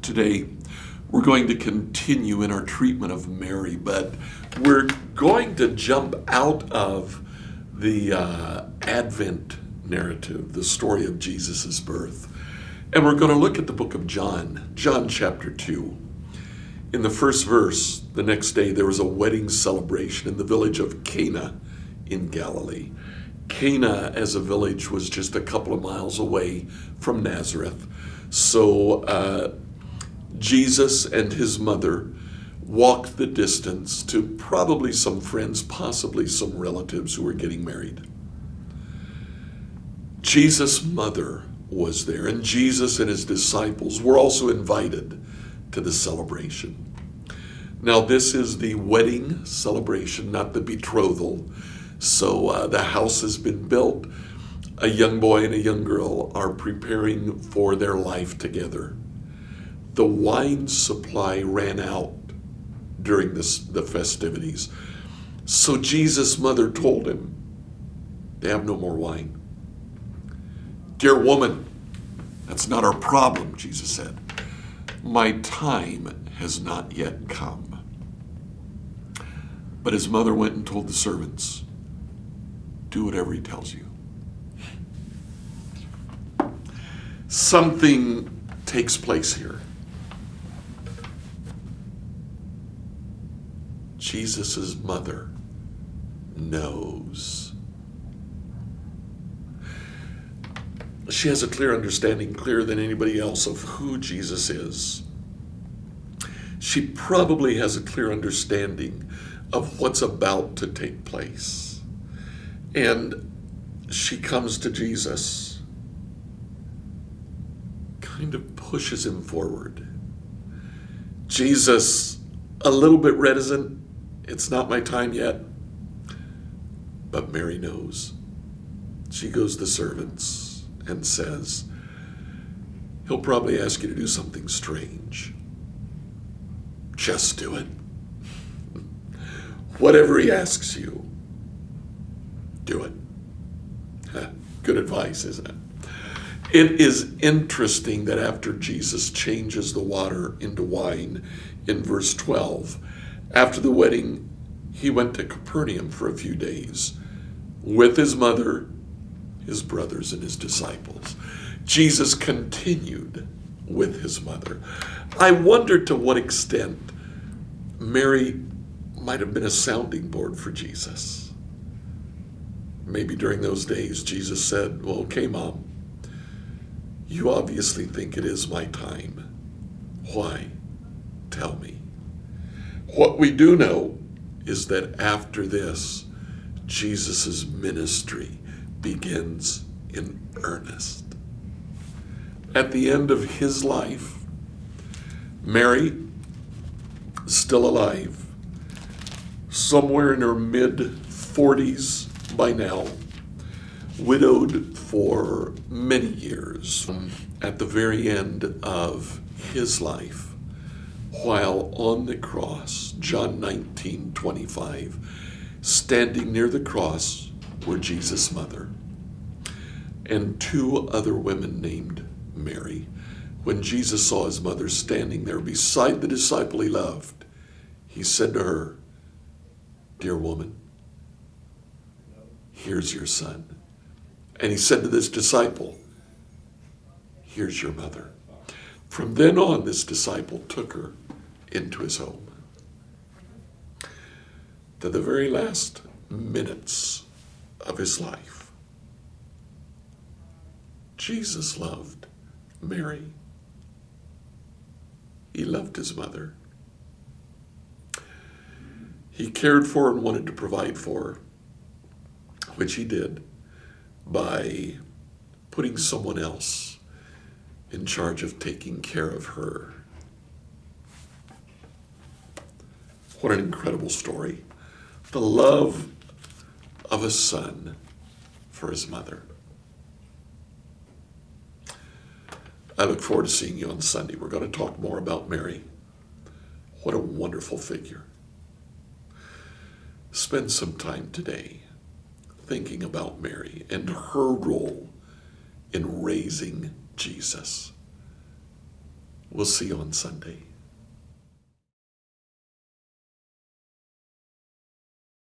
Today, we're going to continue in our treatment of Mary, but we're going to jump out of the Advent narrative, the story of Jesus' birth, and we're going to look at the book of John, John chapter 2. In the first verse, the next day, there was a wedding celebration in the village of Cana in Galilee. Cana, as a village, was just a couple of miles away from Nazareth. So Jesus and his mother walked the distance to probably some friends, possibly some relatives who were getting married. Jesus' mother was there, and Jesus and his disciples were also invited to the celebration. Now, this is the wedding celebration, not the betrothal. So the house has been built. A young boy and a young girl are preparing for their life together. The wine supply ran out during the festivities. So Jesus' mother told him, they have no more wine. Dear woman, that's not our problem, Jesus said. My time has not yet come. But his mother went and told the servants, do whatever he tells you. Something takes place here. Jesus' mother knows. She has a clear understanding, clearer than anybody else, of who Jesus is. She probably has a clear understanding of what's about to take place. And she comes to Jesus, kind of pushes him forward. Jesus, a little bit reticent, it's not my time yet. But Mary knows. She goes to the servants and says, he'll probably ask you to do something strange. Just do it. Whatever he asks you, do it. Good advice, isn't it? It is interesting that after Jesus changes the water into wine in verse 12, after the wedding, he went to Capernaum for a few days with his mother, his brothers, and his disciples. Jesus continued with his mother. I wonder to what extent Mary might have been a sounding board for Jesus. Maybe during those days, Jesus said, well, okay, Mom, you obviously think it is my time. Why? Tell me. What we do know is that after this, Jesus' ministry begins in earnest. At the end of his life, Mary, still alive, somewhere in her mid-40s by now, widowed for many years. At the very end of his life, while on the cross, John 19:25, standing near the cross were Jesus' mother and two other women named Mary. When Jesus saw his mother standing there beside the disciple he loved, he said to her, dear woman, here's your son. And he said to this disciple, here's your mother. From then on, this disciple took her into his home. To the very last minutes of his life, Jesus loved Mary. He loved his mother. He cared for and wanted to provide for her, which he did by putting someone else in charge of taking care of her. What an incredible story. The love of a son for his mother. I look forward to seeing you on Sunday. We're going to talk more about Mary. What a wonderful figure. Spend some time today thinking about Mary and her role in raising Jesus. We'll see you on Sunday.